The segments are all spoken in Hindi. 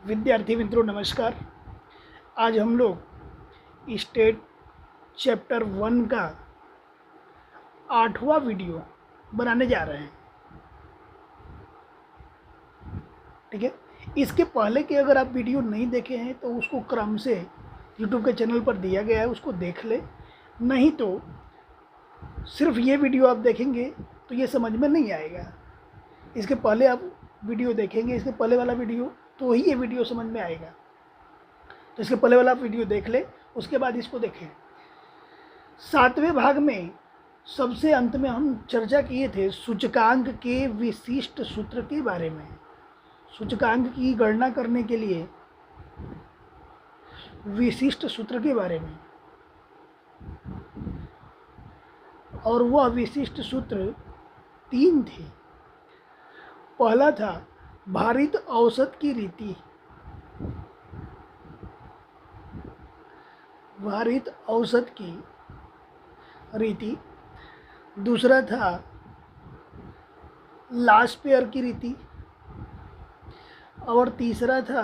विद्यार्थी मित्रों नमस्कार। आज हम लोग स्टेट चैप्टर 1 का 8वां वीडियो बनाने जा रहे हैं। ठीक है, इसके पहले के अगर आप वीडियो नहीं देखे हैं तो उसको क्रम से यूट्यूब के चैनल पर दिया गया है, उसको देख ले। नहीं तो सिर्फ ये वीडियो आप देखेंगे तो ये समझ में नहीं आएगा। इसके पहले आप वीडियो देखेंगे, इसके पहले वाला वीडियो, तो ही ये वीडियो समझ में आएगा। तो इसके पहले वाला वीडियो देख ले, उसके बाद इसको देखें। 7वें भाग में सबसे अंत में हम चर्चा किए थे सूचकांक के विशिष्ट सूत्र के बारे में। सूचकांक की गणना करने के लिए विशिष्ट सूत्र के बारे में, और वह विशिष्ट सूत्र 3 थे। पहला था भारित औसत की रीति, भारित औसत की रीति। दूसरा था लास्ट पेयर की रीति, और तीसरा था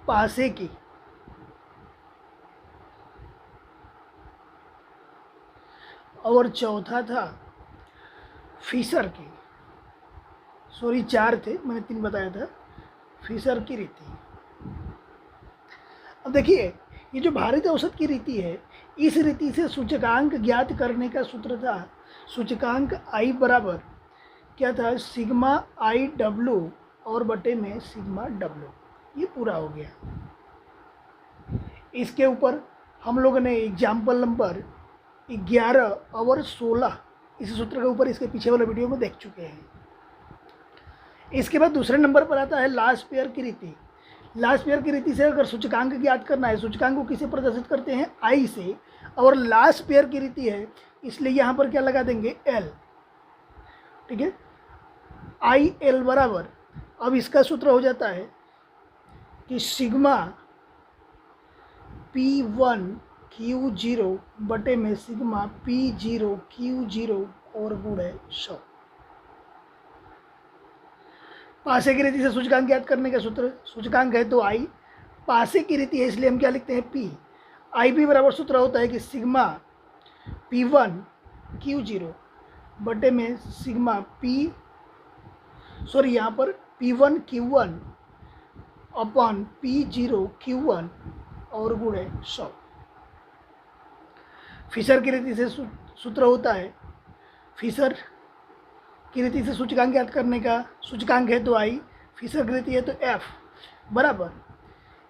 पासे की। और चौथा था फिशर की। सॉरी 4 थे, मैंने 3 बताया था। फिशर की रीति। अब देखिए, ये जो भारित औसत की रीति है, इस रीति से सूचकांक ज्ञात करने का सूत्र था सूचकांक आई बराबर क्या था, सिग्मा आई डब्लू और बटे में सिग्मा डब्लू। ये पूरा हो गया। इसके ऊपर हम लोगों ने एग्जाम्पल नंबर 11 और 16 इस सूत्र के ऊपर इसके पीछे वाले वीडियो में देख चुके हैं। इसके बाद दूसरे नंबर पर आता है लास्ट पेयर की रीति। लास्ट पेयर की रीति से अगर सूचकांक ज्ञात करना है, सूचकांक को किसे प्रदर्शित करते हैं, आई से, और लास्ट पेयर की रीति है, इसलिए यहाँ पर क्या लगा देंगे, एल। ठीक है, आई एल बराबर, अब इसका सूत्र हो जाता है कि सिग्मा P1 Q0 बटे में सिग्मा P0 Q0 और गुणे 100। पासे की रीति से सूचकांक ज्ञात करने का सूत्र, सूचकांक है तो आई, पासे की रीति है इसलिए हम क्या लिखते हैं, पी। आई पी बराबर सूत्र होता है कि सिग्मा P1 Q0 बटे में सिग्मा यहाँ पर P1 Q1 upon P0 Q1 और गुणे 100। फिशर की रीति से सूत्र होता है, फिशर की रीति से सूचकांक ज्ञात करने का, सूचकांक है तो आई, फिशर की रीति है तो एफ बराबर,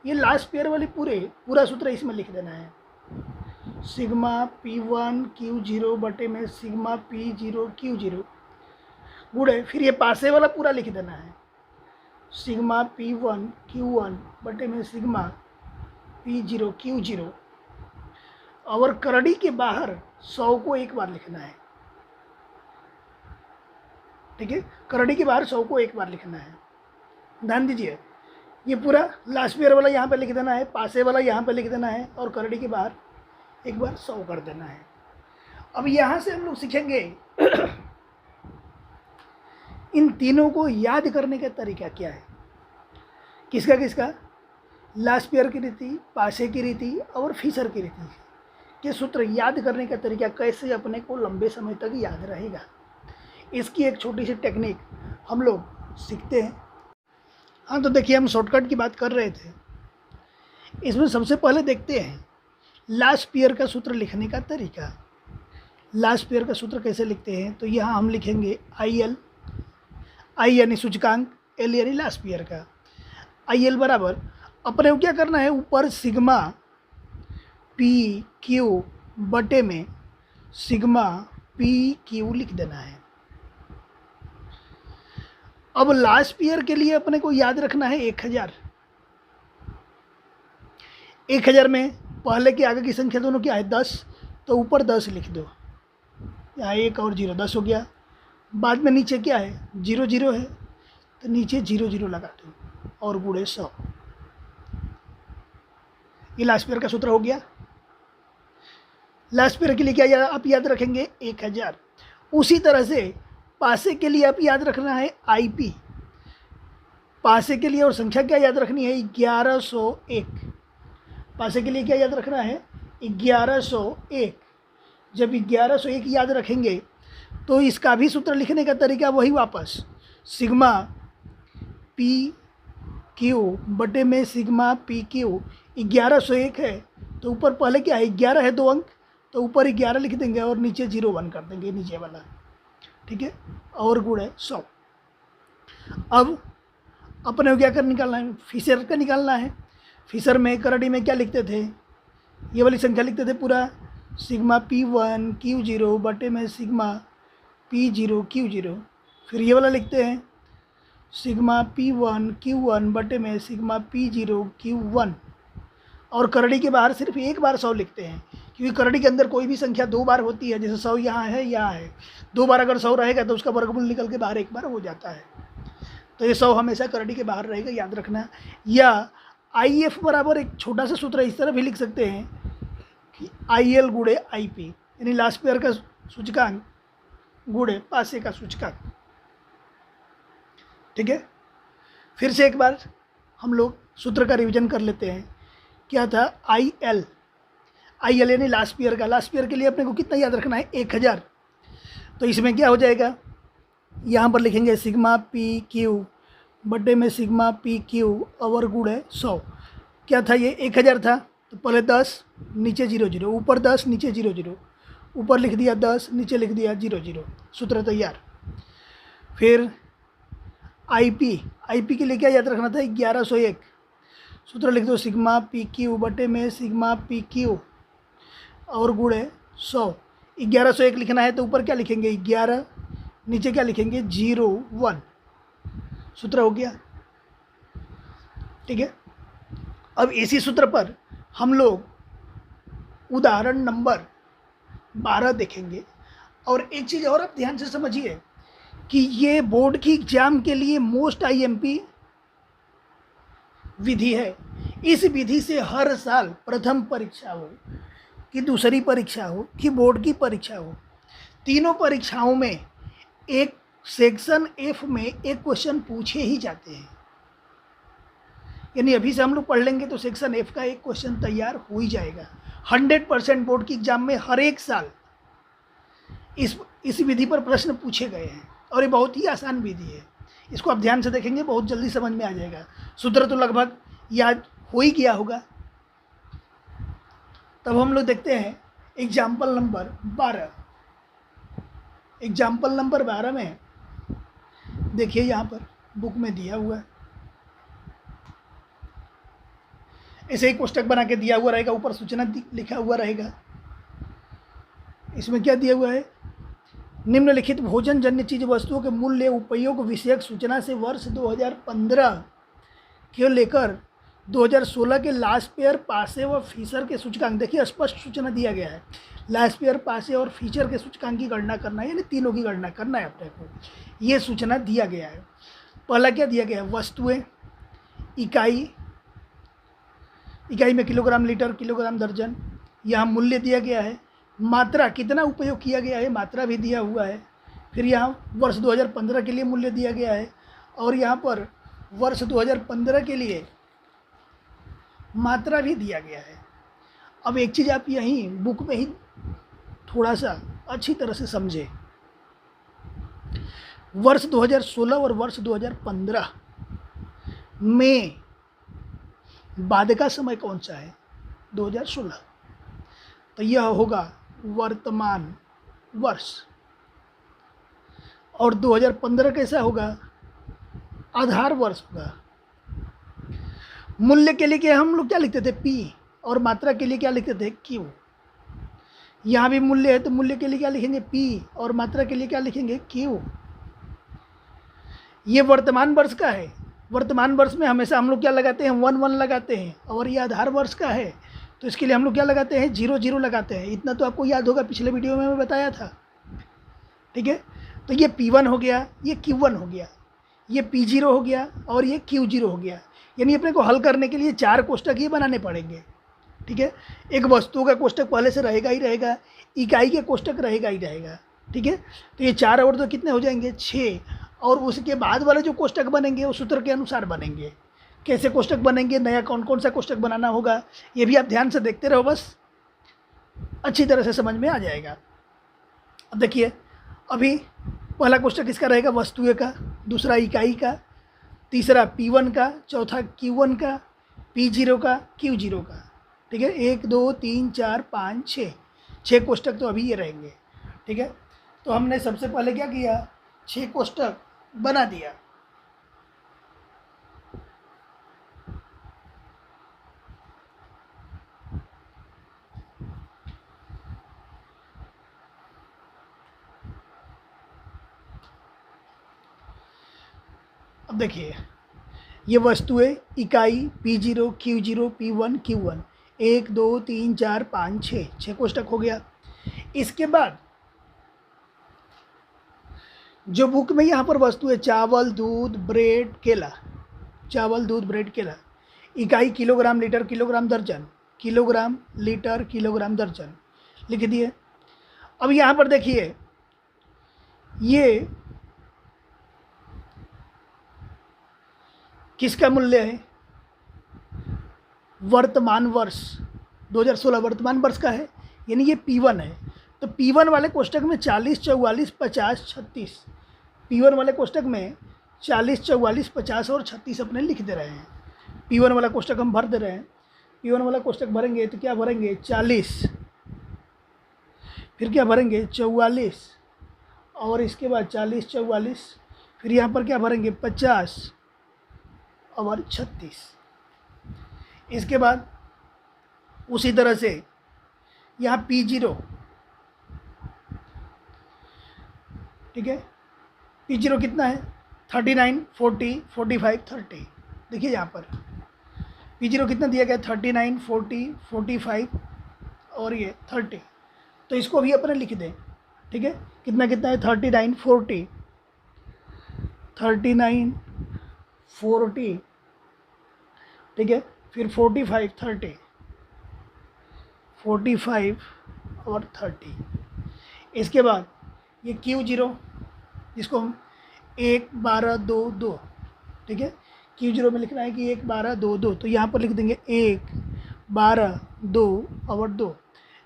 ये लास्ट पेयर वाली पूरा सूत्र इसमें लिख देना है। सिग्मा P1 Q0 बटे में सिग्मा P0 Q0 गुणे, फिर ये पासे वाला पूरा लिख देना है, सिग्मा P1 Q1 बटे में सिग्मा P0 Q0, और करड़ी के बाहर 100 को एक बार लिखना है। ठीक है, करड़ी के बाहर 100 को एक बार लिखना है। ध्यान दीजिए, ये पूरा लास्ट पेयर वाला यहाँ पे लिख देना है, पासे वाला यहाँ पे लिख देना है, और करड़ी के बाहर एक बार 100 कर देना है। अब यहाँ से हम लोग सीखेंगे इन तीनों को याद करने का तरीका क्या है। किसका किसका, लास्ट पेयर की रीति, पासे की रीति और फिशर की रीति के सूत्र याद करने का तरीका, कैसे अपने को लंबे समय तक याद रहेगा, इसकी एक छोटी सी टेक्निक हम लोग सीखते हैं। हाँ, तो देखिए, हम शॉर्टकट की बात कर रहे थे। इसमें सबसे पहले देखते हैं लास्ट पेयर का सूत्र लिखने का तरीका। लास्ट पेयर का सूत्र कैसे लिखते हैं, तो यहाँ हम लिखेंगे आई एल, आई यानी सूचकांक, एल यानी लास्ट पेयर का। आई एल बराबर, अपने को क्या करना है, ऊपर सिग्मा पी क्यू बटे में सिग्मा पी क्यू लिख देना है। अब लास्ट पेयर के लिए अपने को याद रखना है 1000। 1000 में पहले के आगे की संख्या दोनों क्या है, 10, तो ऊपर 10 लिख दो, यहाँ 1 और 0 10 हो गया। बाद में नीचे क्या है, 0 0 है, तो नीचे 0 0 लगा दो और गुणे 100। ये लास्ट पेयर का सूत्र हो गया। लास्ट पेयर के लिए क्या आप याद रखेंगे, 1000। उसी तरह से पासे के लिए आप याद रखना है आईपी। पासे के लिए और संख्या क्या याद रखनी है? 1101। पासे के लिए क्या याद रखना है? 1101। जब 1101 याद रखेंगे तो इसका भी सूत्र लिखने का तरीका वही वापस, सिग्मा पी क्यू बटे में सिग्मा पी क्यू। 1101 है तो ऊपर पहले क्या है? 11 है 2 अंक, तो ऊपर 11 लिख देंगे और नीचे 01 कर देंगे नीचे वाला, ठीक है, और गुण है 100। अब अपने को क्या कर निकालना है? फिशर का निकालना है। फिशर में करड़ी में क्या लिखते थे? ये वाली संख्या लिखते थे पूरा, सिग्मा P1 Q0 बटे में सिग्मा P0 Q0। फिर ये वाला लिखते हैं सिग्मा P1 Q1 बटे में सिग्मा P0 Q1। और करड़ी के बाहर सिर्फ एक बार 100 लिखते हैं, क्योंकि करड़ी के अंदर कोई भी संख्या 2 बार होती है, जैसे 100 यहाँ है यहाँ है, 2 बार अगर 100 रहेगा तो उसका वर्गमूल निकल के बाहर एक बार हो जाता है। तो ये 100 हमेशा करड़ी के बाहर रहेगा, याद रखना। या IF बराबर एक छोटा सा सूत्र इस तरह भी लिख सकते हैं कि IL गुणे IP, यानी लास्ट पेयर का सूचकांक गुणे पासे का सूचकांक, ठीक है। फिर से एक बार हम लोग सूत्र का रिवीजन कर लेते हैं। क्या था? IL यानी लास्ट पेयर का। लास्ट पेयर के लिए अपने को कितना याद रखना है? 1000। तो इसमें क्या हो जाएगा? यहाँ पर लिखेंगे सिग्मा PQ बटे में सिग्मा PQ और गुण है 100। क्या था ये? 1000 था, तो पहले 10 नीचे 00, ऊपर 10 नीचे 00, ऊपर लिख दिया 10 नीचे लिख दिया 00, सूत्र तैयार। फिर IP के लिए क्या याद रखना था? 1101, सूत्र लिख दो सिग्मा PQ बटे में सिग्मा PQ और गुण है 100। 1101 लिखना है तो ऊपर क्या लिखेंगे? 11, नीचे क्या लिखेंगे? 01, सूत्र हो गया, ठीक है। अब इसी सूत्र पर हम लोग उदाहरण नंबर 12 देखेंगे। और एक चीज़ और आप ध्यान से समझिए कि ये बोर्ड की एग्जाम के लिए मोस्ट IMP विधि है। इस विधि से हर साल प्रथम परीक्षा हो कि दूसरी परीक्षा हो कि बोर्ड की परीक्षा हो, तीनों परीक्षाओं में एक सेक्शन F में एक क्वेश्चन पूछे ही जाते हैं। यानी अभी से हम लोग पढ़ लेंगे तो सेक्शन F का एक क्वेश्चन तैयार हो ही जाएगा। 100% बोर्ड की एग्जाम में हर एक साल इस विधि पर प्रश्न पूछे गए हैं और ये बहुत ही आसान विधि है। इसको आप ध्यान से देखेंगे, बहुत जल्दी समझ में आ जाएगा। सूत्र तो लगभग याद हो ही गया होगा। तब हम लोग देखते हैं एग्जाम्पल नंबर 12। एग्जाम्पल नंबर 12 में देखिए यहाँ पर बुक में दिया हुआ है, ऐसे ही कोष्टक बना के दिया हुआ रहेगा, ऊपर सूचना लिखा हुआ रहेगा। इसमें क्या दिया हुआ है? निम्नलिखित भोजन जन्य चीज वस्तुओं के मूल्य उपयोग विषयक सूचना से वर्ष 2015 के लेकर 2016 के लास्ट पेयर पासे व फीचर के सूचकांक, देखिए स्पष्ट सूचना दिया गया है। लास्ट पेयर पासे और फीचर के सूचकांक की गणना करना है, यानी तीनों की गणना करना है अपने को, ये सूचना दिया गया है। पहला क्या दिया गया है? वस्तुएं, इकाई में किलोग्राम, लीटर, किलोग्राम, दर्जन। यहाँ मूल्य दिया गया है। मात्रा, कितना उपयोग किया गया है, मात्रा भी दिया हुआ है। फिर यहाँ वर्ष 2015 के लिए मूल्य दिया गया है और यहाँ पर वर्ष 2015 के लिए मात्रा भी दिया गया है। अब एक चीज़ आप यहीं बुक में ही थोड़ा सा अच्छी तरह से समझें। वर्ष 2016 और वर्ष 2015 में बाद का समय कौन सा है? 2016, तो यह होगा वर्तमान वर्ष। और 2015 कैसा होगा? आधार वर्ष होगा। मूल्य के लिए क्या हम लोग क्या लिखते थे? P, और मात्रा के लिए क्या लिखते थे? Q। यहाँ भी मूल्य है तो मूल्य के लिए क्या लिखेंगे? P, और मात्रा के लिए क्या लिखेंगे? Q। ये वर्तमान वर्ष का है। वर्तमान वर्ष में हमेशा हम लोग क्या लगाते हैं? 1 लगाते हैं। और ये आधार वर्ष का है तो इसके लिए हम लोग क्या लगाते हैं? 0 लगाते हैं। इतना तो आपको याद होगा, पिछले वीडियो में मैं बताया था, ठीक है। तो ये P1 हो गया, ये Q1 हो गया, ये P0 हो गया और ये Q0 हो गया। यानी अपने को हल करने के लिए 4 कोष्टक ये बनाने पड़ेंगे, ठीक है। एक वस्तु का कोष्टक पहले से रहेगा ही रहेगा, इकाई के कोष्टक रहेगा ही रहेगा, ठीक है। तो ये 4 और 2 कितने हो जाएंगे? 6। और उसके बाद वाले जो कोष्टक बनेंगे वो सूत्र के अनुसार बनेंगे। कैसे कोष्टक बनेंगे, नया कौन कौन सा कोष्टक बनाना होगा, ये भी आप ध्यान से देखते रहो, बस अच्छी तरह से समझ में आ जाएगा। अब देखिए, अभी पहला कोष्टक किसका रहेगा, वस्तुएं का, दूसरा इकाई का, तीसरा P1 का, चौथा Q1 का, P0 का, Q0 का। ठीक है, 1 2 3 4 5 6 कोष्टक तो अभी ये रहेंगे। ठीक है, तो हमने सबसे पहले क्या किया, 6 कोष्टक बना दिया। अब देखिए, ये वस्तुएं, इकाई P0 Q0 P1 Q1, 1 2 3 4 5 6 कोष्टक हो गया। इसके बाद जो बुक में यहाँ पर वस्तुएं, चावल, दूध, ब्रेड, केला, चावल, दूध, ब्रेड, केला, इकाई किलोग्राम, लीटर, किलोग्राम, दर्जन, किलोग्राम, लीटर, किलोग्राम, दर्जन लिख दिए। अब यहाँ पर देखिए, ये किसका मूल्य है, वर्तमान वर्ष 2016 वर्तमान वर्ष का है, यानी ये P1 है। तो P1 वाले कोष्टक में 40 44 50 36, P1 वाले कोष्टक में 40 44 50 और 36 अपने लिख दे रहे हैं। P1 वाला कोष्टक हम भर दे रहे हैं। P1 वाला कोष्टक भरेंगे तो क्या भरेंगे, 40, फिर क्या भरेंगे 44, और इसके बाद 40 44, फिर यहाँ पर क्या भरेंगे 50 और 36। इसके बाद उसी तरह से यहाँ P0, ठीक है, P0 कितना है 39 40 45 30। देखिए यहाँ पर P0 कितना दिया गया, 39 40 45 और ये 30। तो इसको भी अपने लिख दें। ठीक है, कितना कितना है 39 40 39 40, ठीक है, फिर 45 30 45 और 30। इसके बाद ये Q0, जिसको हम 1 12 2 2, ठीक है, Q0 में लिखना है कि 1 12 2 2, तो यहाँ पर लिख देंगे 1 12 2 और 2।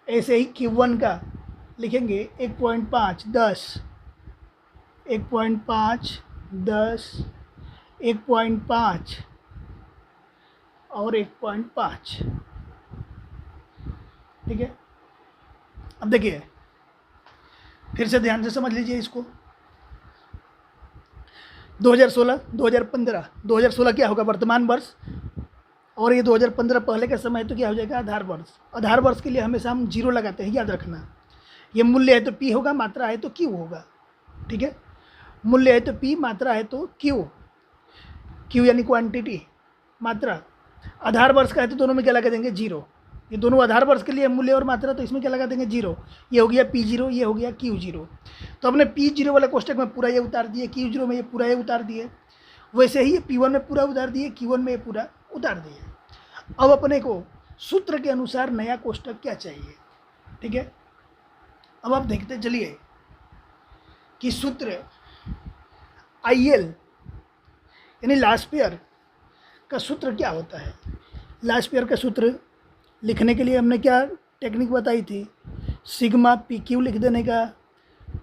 ऐसे ही Q1 का लिखेंगे 1.5 10 1.5 10 1.5 और 1.5। ठीक है, अब देखिए, फिर से ध्यान से समझ लीजिए इसको। 2016 2015, 2016 क्या होगा, वर्तमान वर्ष, और ये 2015 पहले का समय है, तो क्या हो जाएगा, आधार वर्ष। आधार वर्ष के लिए हमेशा हम 0 लगाते हैं, याद रखना। ये मूल्य है तो P होगा, मात्रा है तो Q होगा। ठीक है, मूल्य है तो P, मात्रा है तो Q। Q यानी क्वांटिटी, मात्रा। आधार वर्ष का है तो दोनों में क्या लगा देंगे 0। ये दोनों आधार वर्ष के लिए मूल्य और मात्रा, तो इसमें क्या लगा देंगे 0। ये हो गया P0, ये हो गया Q0। तो हमने P0 वाले कोष्टक में पूरा ये उतार दिए, Q0 में ये पूरा ये उतार दिए। वैसे ही ये P1 में पूरा उतार दिए, Q1 में ये पूरा उतार दिए। अब अपने को सूत्र के अनुसार नया कोष्टक क्या चाहिए। ठीक है, अब आप देखते चलिए कि सूत्र IL यानी लास्ट पेयर का सूत्र क्या होता है। लास्ट पेयर का सूत्र लिखने के लिए हमने क्या टेक्निक बताई थी, सिग्मा PQ लिख देने का,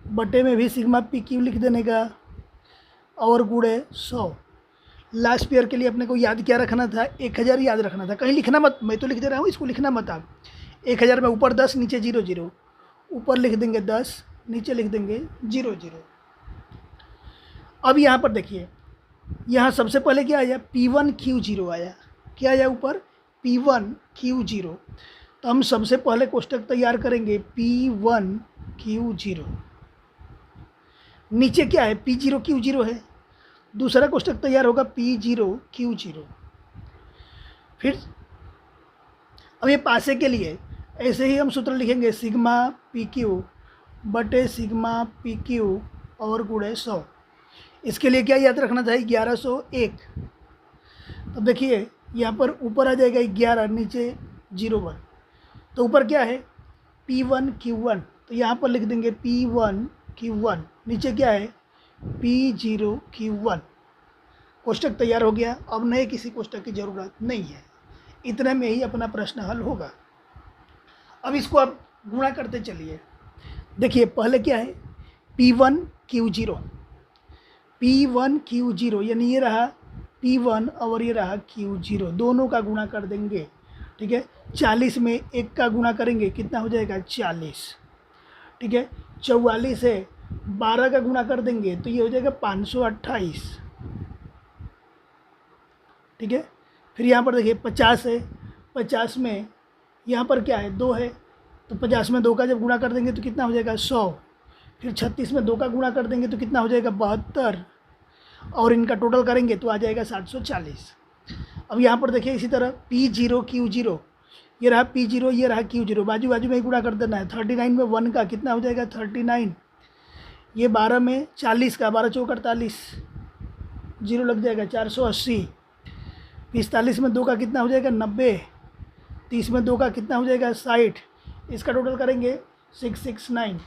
बटे में भी सिग्मा PQ लिख देने का, और गुणे 100। लास्ट पेयर के लिए अपने को याद क्या रखना था, 1000 याद रखना था। कहीं लिखना मत, मैं तो लिख दे रहा हूँ, इसको लिखना मत आप। 1000 में ऊपर 10 नीचे 0 0, ऊपर लिख देंगे 10 नीचे लिख देंगे 0 0। अब यहाँ पर देखिए, यहाँ सबसे पहले क्या आया, P1 Q0 आया। क्या आया ऊपर, P1 Q0। तो हम सबसे पहले कोष्टक तैयार करेंगे P1 Q0। नीचे क्या है, P0 Q0 है। दूसरा कोष्टक तैयार होगा P0 Q0। फिर अब ये पासे के लिए ऐसे ही हम सूत्र लिखेंगे, सिग्मा PQ बटे सिग्मा PQ और गुणे 100। इसके लिए क्या याद रखना था, 1101। अब देखिए यहाँ पर ऊपर आ जाएगा 11, नीचे 01। तो ऊपर क्या है, P1 Q1, तो यहाँ पर लिख देंगे P1 Q1। नीचे क्या है, P0Q1 कोष्टक तैयार हो गया। अब नए किसी कोष्टक की ज़रूरत नहीं है, इतने में ही अपना प्रश्न हल होगा। अब इसको आप गुणा करते चलिए। देखिए पहले क्या है, P1Q0, P1Q0 यानी ये रहा P1 और ये रहा Q0, दोनों का गुणा कर देंगे। ठीक है, 40 में एक का गुणा करेंगे, कितना हो जाएगा 40। ठीक है, 44 से 12 का गुणा कर देंगे तो ये हो जाएगा 528। ठीक है, फिर यहाँ पर देखिए 50 है, 50 में यहाँ पर क्या है 2 है, तो 50 में 2 का जब गुणा कर देंगे तो कितना हो जाएगा 100। फिर 36 में 2 का गुणा कर देंगे तो कितना हो जाएगा 72, और इनका टोटल करेंगे तो आ जाएगा 740। अब यहाँ पर देखिए इसी तरह P0Q0, ये रहा P0, ये रहा Q0, बाजू बाजू में ही गुणा कर देना है। 39 में 1 का कितना हो जाएगा 39, ये 12 में 40 का 12 चौक 48, जीरो लग जाएगा 480। 45 में 2 का कितना हो जाएगा 90, 30 में 2 का कितना हो जाएगा 60, इसका टोटल करेंगे 669।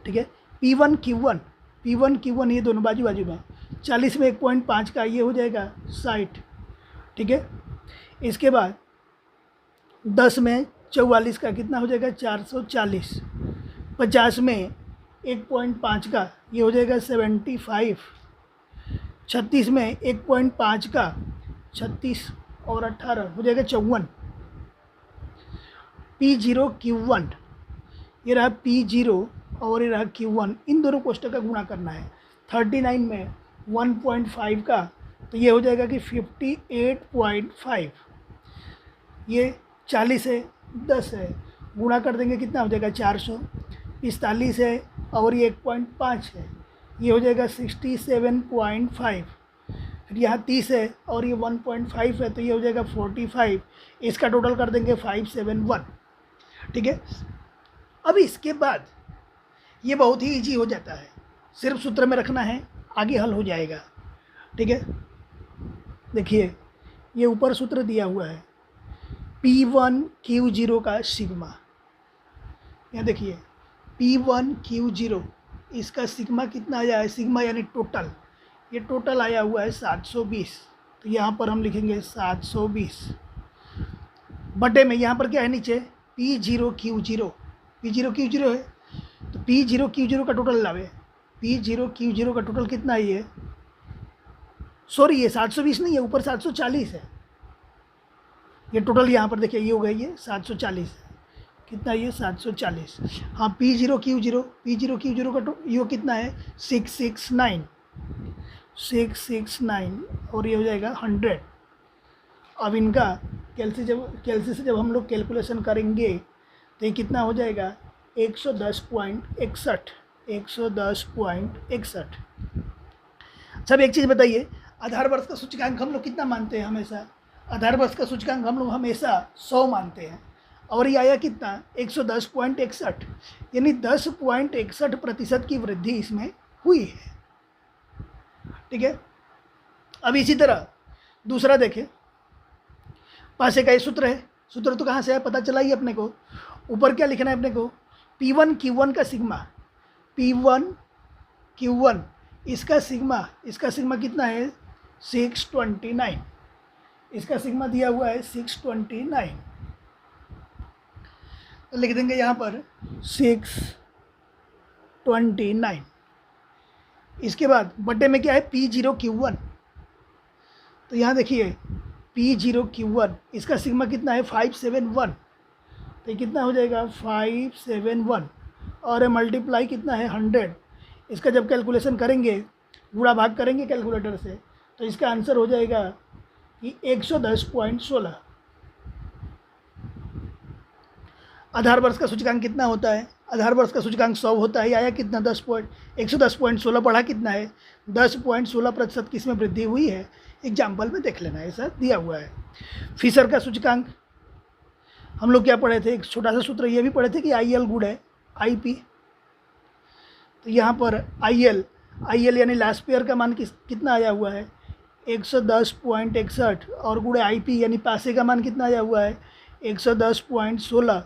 ठीक है, P1Q1 ये दोनों बाजू बाजू में, 40 में 1.5 का ये हो जाएगा 60। ठीक है, इसके बाद 10 में 44 का कितना हो जाएगा 440, 50 में 1.5 का ये हो जाएगा 75, 36 में 1.5 का 36 और 18 हो जाएगा 54। P0Q1, ये रहा P0 और ये रहा Q1, इन दोनों कोष्टक का गुणा करना है। 39 में 1.5 का तो ये हो जाएगा कि 58.5, ये 40 है 10 है, गुणा कर देंगे कितना हो जाएगा 400। 45 है और ये 1.5 है, ये हो जाएगा 67.5। फिर यहाँ 30 है और ये 1.5 है तो ये हो जाएगा 45, इसका टोटल कर देंगे 571। ठीक है, अब इसके बाद ये बहुत ही इजी हो जाता है, सिर्फ सूत्र में रखना है, आगे हल हो जाएगा। ठीक है, देखिए ये ऊपर सूत्र दिया हुआ है P1Q0 का सिग्मा, यहाँ देखिए P1Q0 इसका सिग्मा कितना आया है, सिग्मा यानी टोटल, ये टोटल आया हुआ है 720, तो यहाँ पर हम लिखेंगे 720 बटे में यहाँ पर क्या है नीचे P0Q0 है, तो P0Q0 का टोटल लावे, P0Q0 का टोटल कितना है, ये सॉरी ये 720 नहीं है, ऊपर 740 है, ये टोटल यहाँ पर देखिए ये हो गया ये 740, कितना ये 740। हाँ P0Q0 का ये कितना है 669 और ये हो जाएगा 100। अब इनका कैल्सी से जब हम लोग कैलकुलेशन करेंगे तो ये कितना हो जाएगा 110.61। सब एक चीज़ बताइए, आधार वर्ष का सूचकांक हम लोग कितना मानते हैं, हमेशा आधार वर्ष का सूचकांक हम लोग हमेशा 100 मानते हैं, और ये आया कितना 110.61, यानी 10.61% की वृद्धि इसमें हुई है। ठीक है, अब इसी तरह दूसरा देखें, पासे का ये सूत्र है, सूत्र तो कहाँ से है पता चला ही अपने को, ऊपर क्या लिखना है अपने को P1Q1 का सिग्मा, P1Q1 इसका सिग्मा कितना है 629, इसका सिग्मा दिया हुआ है 629, तो लिख देंगे यहाँ पर 629। इसके बाद बटे में क्या है P0Q1, तो यहाँ देखिए P0Q1 इसका सिग्मा कितना है 571, तो ये कितना हो जाएगा 571, और मल्टीप्लाई कितना है 100, इसका जब कैलकुलेशन करेंगे गुणा भाग करेंगे कैलकुलेटर से तो इसका आंसर हो जाएगा कि 110.16। आधार वर्ष का सूचकांक कितना होता है, आधार वर्ष का सूचकांक 100 होता है, आया कितना 110.16 पढ़ा कितना है 10.16% किसमें वृद्धि हुई है, एग्जाम्पल में देख लेना, ऐसा दिया हुआ है। फिशर का सूचकांक हम लोग क्या पढ़े थे, एक छोटा सा सूत्र ये भी पढ़े थे कि IL गुड है IP, तो यहाँ पर IL यानी लास्ट पेयर का मान कितना आया हुआ है 110.61, और गुण IP यानी पासे का मान कितना आया हुआ है 110.16,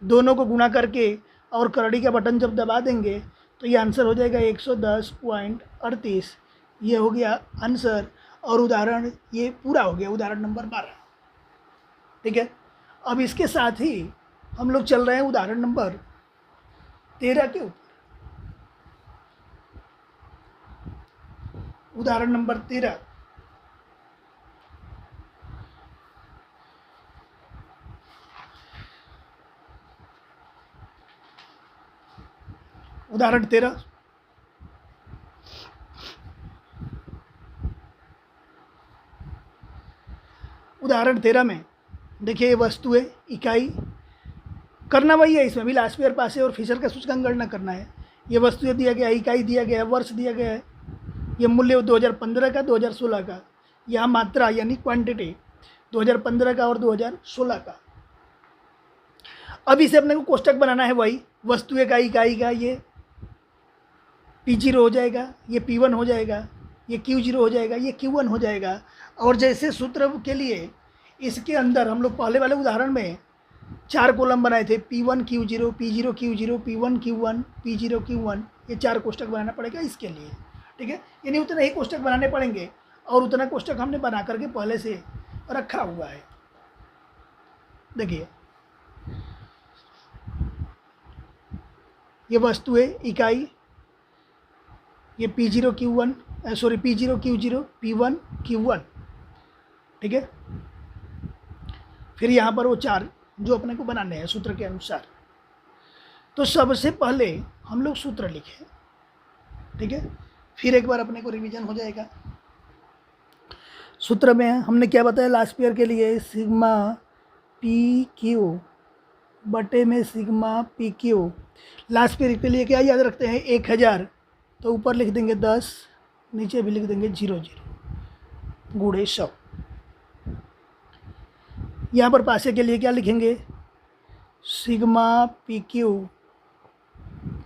दोनों को गुणा करके और करड़ी का बटन जब दबा देंगे तो ये आंसर हो जाएगा 110.38। ये हो गया आंसर। और उदाहरण ये पूरा हो गया, उदाहरण नंबर 12। ठीक है, अब इसके साथ ही हम लोग चल रहे हैं उदाहरण नंबर 13 के ऊपर। उदाहरण नंबर 13। उदाहरण 13। उदाहरण 13 में देखिए, ये वस्तु है, इकाई करना वही है, इसमें भी लास्ट ईयर पासे और फिशर का सूचकांक गणना करना है। ये वस्तु दिया गया है, इकाई दिया गया है, वर्ष दिया गया है, ये मूल्य 2015 का, 2016 का, यहाँ मात्रा यानी क्वांटिटी 2015 का और 2016 का। अब इसे अपने को कोष्टक बनाना है, वही वस्तु का, इकाई का, ये P0 हो जाएगा, ये P1 हो जाएगा, ये Q0 हो जाएगा, ये Q1 हो जाएगा। और जैसे सूत्र के लिए इसके अंदर हम लोग पहले वाले उदाहरण में 4 कॉलम बनाए थे, P1 Q0, P0 Q0, P1 Q1, P0 Q1, ये 4 कोष्टक बनाना पड़ेगा इसके लिए। ठीक है, यानी उतना ही कोष्टक बनाने पड़ेंगे और उतना कोष्टक हमने बना करके पहले से रखा हुआ है। देखिए, ये वस्तु है, इकाई, ये P0 Q1 sorry P0 Q0, P1 Q1। ठीक है, फिर यहाँ पर वो 4 जो अपने को बनाने हैं सूत्र के अनुसार। तो सबसे पहले हम लोग सूत्र लिखें। ठीक है, फिर एक बार अपने को रिवीजन हो जाएगा। सूत्र में हमने क्या बताया लास्ट ईयर के लिए, सिग्मा पी क्यू बटे में sigma P Q. Last year के लिए क्या याद रखते हैं, 1000, तो ऊपर लिख देंगे 10, नीचे भी लिख देंगे 00 गुणे 100। यहाँ पर पासे के लिए क्या लिखेंगे, सिग्मा पी क्यू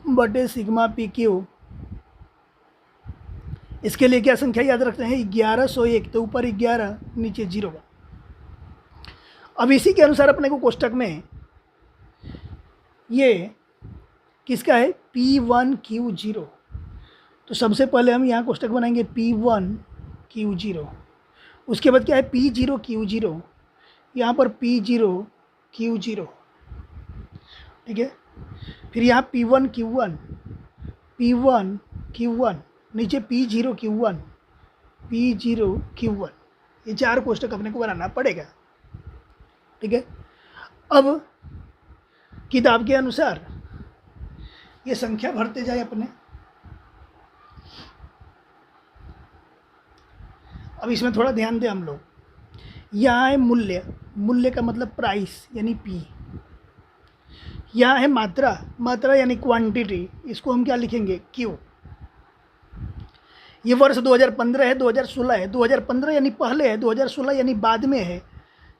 बटे सिग्मा पी क्यू। इसके लिए क्या संख्या याद रखते हैं, 1101, तो ऊपर 11, नीचे 0। अब इसी के अनुसार अपने को कोष्टक में ये किसका है, P1 Q0। तो सबसे पहले हम यहाँ कोष्टक बनाएंगे P1 Q0। उसके बाद क्या है, P0 Q0, यहाँ पर P0 Q0। ठीक है, फिर यहाँ P1 Q1, P1 Q1, नीचे P0 Q1, P0 Q1। ये 4 कोष्टक अपने को बनाना पड़ेगा। ठीक है, अब किताब के अनुसार ये संख्या भरते जाए अपने। अब इसमें थोड़ा ध्यान दें हम लोग, यहाँ है मूल्य, मूल्य का मतलब प्राइस यानी P। यहाँ है मात्रा, मात्रा यानी क्वांटिटी, इसको हम क्या लिखेंगे, Q। ये वर्ष 2015 है, 2016 है, 2015 यानी पहले है, 2016 यानी बाद में है,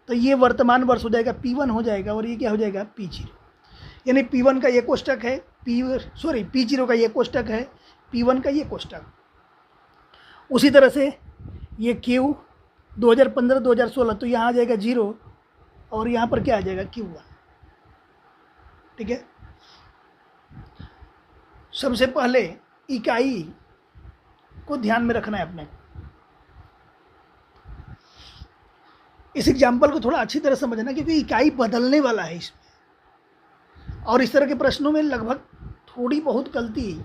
तो ये वर्तमान वर्ष हो जाएगा, P1 हो जाएगा, और ये क्या हो जाएगा, P0। यानी P1 का ये कोष्टक है, P0 का ये कोष्टक है, P1 का ये कोष्टक। उसी तरह से ये Q 2015 2016, तो यहाँ आ जाएगा 0 और यहाँ पर क्या आ जाएगा, Q1। ठीक है, सबसे पहले इकाई को ध्यान में रखना है अपने को। इस एग्जाम्पल को थोड़ा अच्छी तरह समझना, क्योंकि इकाई बदलने वाला है इसमें, और इस तरह के प्रश्नों में लगभग थोड़ी बहुत गलती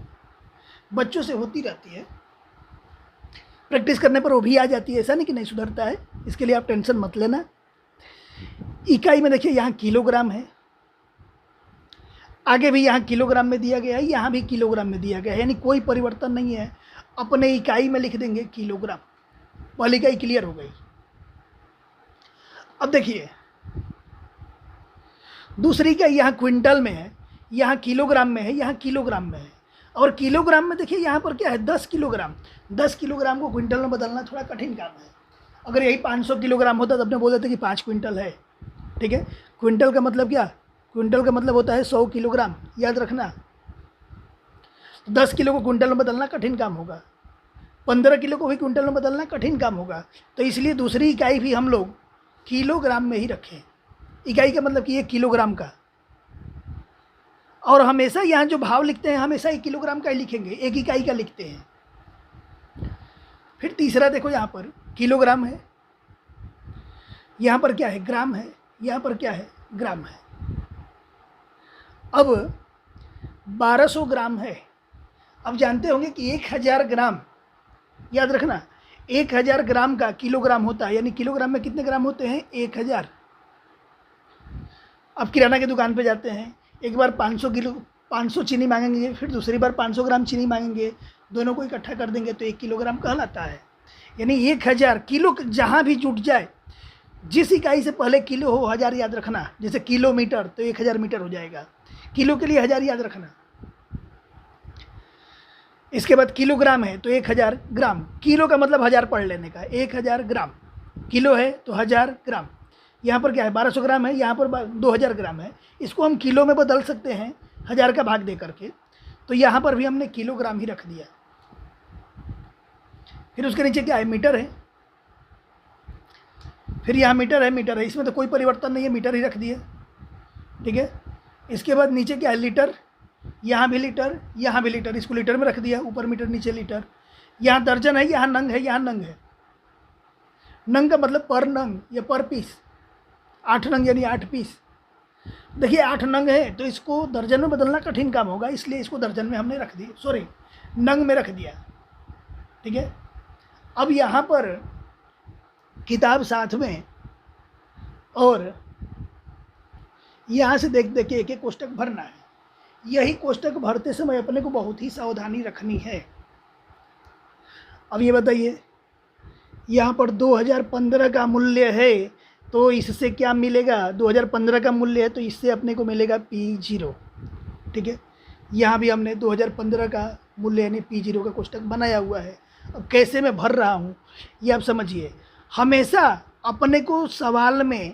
बच्चों से होती रहती है। प्रैक्टिस करने पर वो भी आ जाती है, ऐसा नहीं कि नहीं सुधरता है, इसके लिए आप टेंशन मत लेना। इकाई में देखिए, यहाँ किलोग्राम है, आगे भी यहाँ किलोग्राम में दिया गया है, यहाँ भी किलोग्राम में दिया गया है, यानी कोई परिवर्तन नहीं है। अपने इकाई में लिख देंगे किलोग्राम, पहली इकाई क्लियर हो गई। अब देखिए, दूसरी इकाई यहाँ क्विंटल में है, यहाँ किलोग्राम में है, यहाँ किलोग्राम में है, और किलोग्राम में देखिए यहाँ पर क्या है, 10 किलोग्राम। 10 किलोग्राम को क्विंटल में बदलना थोड़ा कठिन काम है। अगर यही 500 किलोग्राम होता तो अपने बोल देते कि 5 क्विंटल है। ठीक है, क्विंटल का मतलब क्या, क्विंटल का मतलब होता है 100 किलोग्राम, याद रखना। 10 किलो को क्विंटल में बदलना कठिन काम होगा, 15 किलो को भी क्विंटल में बदलना कठिन काम होगा। तो इसलिए दूसरी इकाई भी हम लोग किलोग्राम में ही रखें। इकाई का मतलब कि ये किलोग्राम का, और हमेशा यहाँ जो भाव लिखते हैं हमेशा 1 किलोग्राम का ही लिखेंगे, एक इकाई का लिखते हैं। फिर तीसरा देखो, यहाँ पर किलोग्राम है, यहाँ पर क्या है, ग्राम है, यहाँ पर क्या है, ग्राम है। अब 1200 ग्राम है। अब जानते होंगे कि 1000 ग्राम, याद रखना 1000 ग्राम का किलोग्राम होता है, यानी किलोग्राम में कितने ग्राम होते हैं, 1000। अब किराना की दुकान पे जाते हैं, एक बार 500 चीनी मांगेंगे, फिर दूसरी बार 500 ग्राम चीनी मांगेंगे, दोनों को इकट्ठा कर देंगे तो 1 किलोग्राम कहलाता है। यानी 1000 किलो जहाँ भी जुट जाए, जिस इकाई से पहले किलो हो 1000 याद रखना। जैसे किलोमीटर तो 1000 मीटर हो जाएगा, किलो के लिए 1000 याद रखना। इसके बाद किलोग्राम है तो 1000 ग्राम, किलो का मतलब 1000 पढ़ लेने का, 1000 ग्राम। किलो है तो 1000 ग्राम। यहाँ पर क्या है, 1200 ग्राम है, यहाँ पर 2000 ग्राम है। इसको हम किलो में बदल सकते हैं 1000 का भाग दे करके, तो यहाँ पर भी हमने किलोग्राम ही रख दिया। फिर उसके नीचे क्या है, मीटर है। फिर यहाँ मीटर है, इसमें तो कोई परिवर्तन नहीं है, मीटर ही रख दिया, ठीक है। इसके बाद नीचे क्या है, लीटर, यहाँ भी लीटर, यहाँ भी लीटर, इसको लीटर में रख दिया, ऊपर मीटर नीचे लीटर। यहाँ दर्जन है, यहाँ नंग है, यहाँ नंग है। नंग का मतलब पर नंग या पर पीस, 8 नंग यानी 8 पीस। देखिए 8 नंग है तो इसको दर्जन में बदलना कठिन काम होगा, इसलिए इसको दर्जन में हमने रख दिया, सॉरी नंग में रख दिया, ठीक है। अब यहाँ पर किताब साथ में, और यहाँ से देख देख के एक एक कोष्टक भरना है। यही कोष्टक भरते समय अपने को बहुत ही सावधानी रखनी है। अब ये बताइए, यहाँ पर 2015 का मूल्य है तो इससे क्या मिलेगा, 2015 का मूल्य है तो इससे अपने को मिलेगा P0, ठीक है। यहाँ भी हमने 2015 का मूल्य यानी P0 का कोष्टक बनाया हुआ है। अब कैसे मैं भर रहा हूँ ये आप समझिए। हमेशा अपने को सवाल में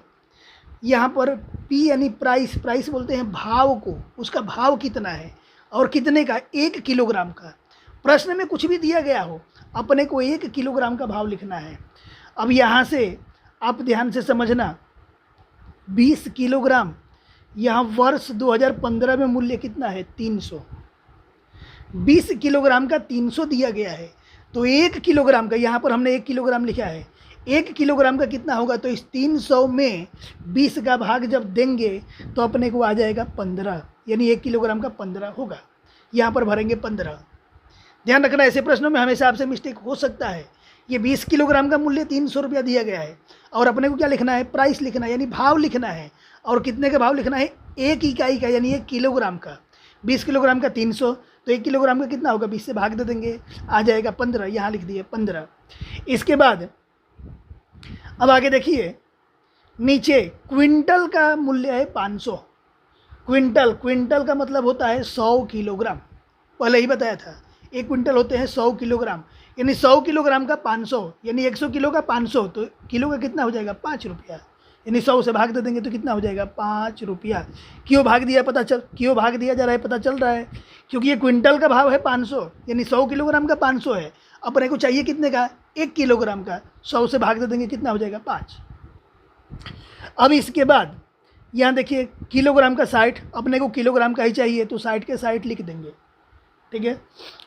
यहाँ पर P यानी प्राइस, प्राइस बोलते हैं भाव को, उसका भाव कितना है और कितने का, 1 किलोग्राम का। प्रश्न में कुछ भी दिया गया हो, अपने को 1 किलोग्राम का भाव लिखना है। अब यहाँ से आप ध्यान से समझना, 20 किलोग्राम, यहाँ वर्ष 2015 में मूल्य कितना है, 300। 20 किलोग्राम का 300 दिया गया है, तो 1 किलोग्राम का, यहाँ पर हमने 1 किलोग्राम लिखा है, 1 किलोग्राम का कितना होगा, तो इस 300 में 20 का भाग जब देंगे तो अपने को आ जाएगा 15, यानी 1 किलोग्राम का 15 होगा। यहाँ पर भरेंगे 15। ध्यान रखना, ऐसे प्रश्नों में हमेशा आपसे मिस्टेक हो सकता है। ये 20 किलोग्राम का मूल्य 300 रुपया दिया गया है, और अपने को क्या लिखना है, प्राइस लिखना है, यानी भाव लिखना है। और कितने का भाव लिखना है, 1 इकाई का, यानी 1 किलोग्राम का। 20 किलोग्राम का 300, तो 1 किलोग्राम का कितना होगा, 20 से भाग दे देंगे, आ जाएगा 15, यहाँ लिख दिए 15। इसके बाद अब आगे देखिए, नीचे क्विंटल का मूल्य है 500। क्विंटल, क्विंटल का मतलब होता है 100 किलोग्राम, पहले ही बताया था। 1 क्विंटल होते हैं 100 किलोग्राम, यानी 100 किलोग्राम का 500, यानी 100 किलो का 500, तो किलो का कितना हो जाएगा, 5 रुपया, यानी 100 से भाग दे देंगे तो कितना हो जाएगा, 5 रुपया। क्यों भाग दिया क्यों भाग दिया जा रहा है, पता चल रहा है, क्योंकि ये क्विंटल का भाव है 500, यानी 100 किलोग्राम का 500 है। अपने को चाहिए कितने का, 1 किलोग्राम का, 100 से भाग दे देंगे कितना हो जाएगा, 5। अब इसके बाद यहाँ देखिए किलोग्राम का 60, अपने को किलोग्राम का ही चाहिए तो 60 के 60 लिख देंगे, ठीक है।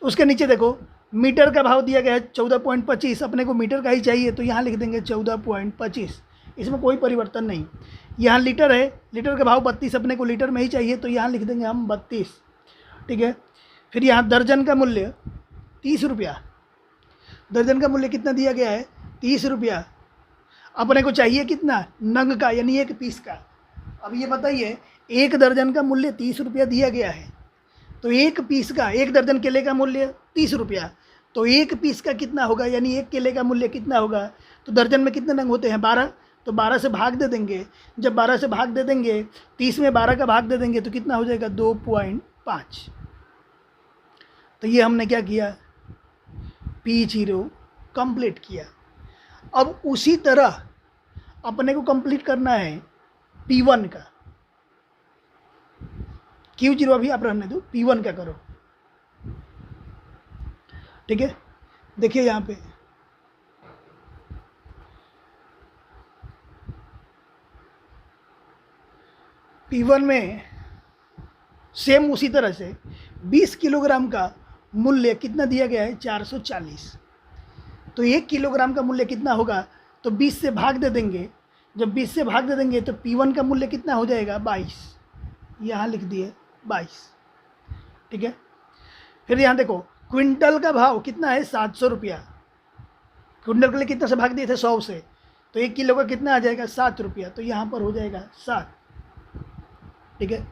उसके नीचे देखो मीटर का भाव दिया गया है 14.25, अपने को मीटर का ही चाहिए तो यहाँ लिख देंगे 14.25, इसमें कोई परिवर्तन नहीं। यहाँ लीटर है, लीटर का भाव 32, अपने को लीटर में ही चाहिए तो यहाँ लिख देंगे हम 32, ठीक है। फिर यहाँ दर्जन का मूल्य 30 रुपया, दर्जन का मूल्य कितना दिया गया है, 30 रुपया। अपने को चाहिए कितना, नंग का, यानी 1 पीस का। अब ये बताइए, 1 दर्जन का मूल्य 30 रुपया दिया गया है, तो 1 पीस का, 1 दर्जन केले का मूल्य 30 रुपया, तो 1 पीस का कितना होगा, यानी 1 केले का मूल्य कितना होगा। तो दर्जन में कितने नंग होते हैं, 12, तो 12 से भाग दे देंगे। जब 12 से भाग दे देंगे, 30 में 12 का भाग दे देंगे तो कितना हो जाएगा, 2.5। तो ये हमने क्या किया, P0 कंप्लीट किया। अब उसी तरह अपने को कंप्लीट करना है P1 का। Q0 अभी आप रहने दो, P1 का करो, ठीक है। देखिए यहाँ पे P1 में सेम उसी तरह से 20 किलोग्राम का मूल्य कितना दिया गया है, 440। तो 1 किलोग्राम का मूल्य कितना होगा, तो 20 से भाग दे देंगे। जब 20 से भाग दे देंगे तो P1 का मूल्य कितना हो जाएगा, 22। यहाँ लिख दिए 22, ठीक है। फिर यहाँ देखो क्विंटल का भाव कितना है, 700 रुपया। क्विंटल के लिए कितना से भाग दिए थे, 100 से, तो 1 किलो का कितना आ जाएगा, 7 रुपया। तो यहाँ पर हो जाएगा 7, ठीक है।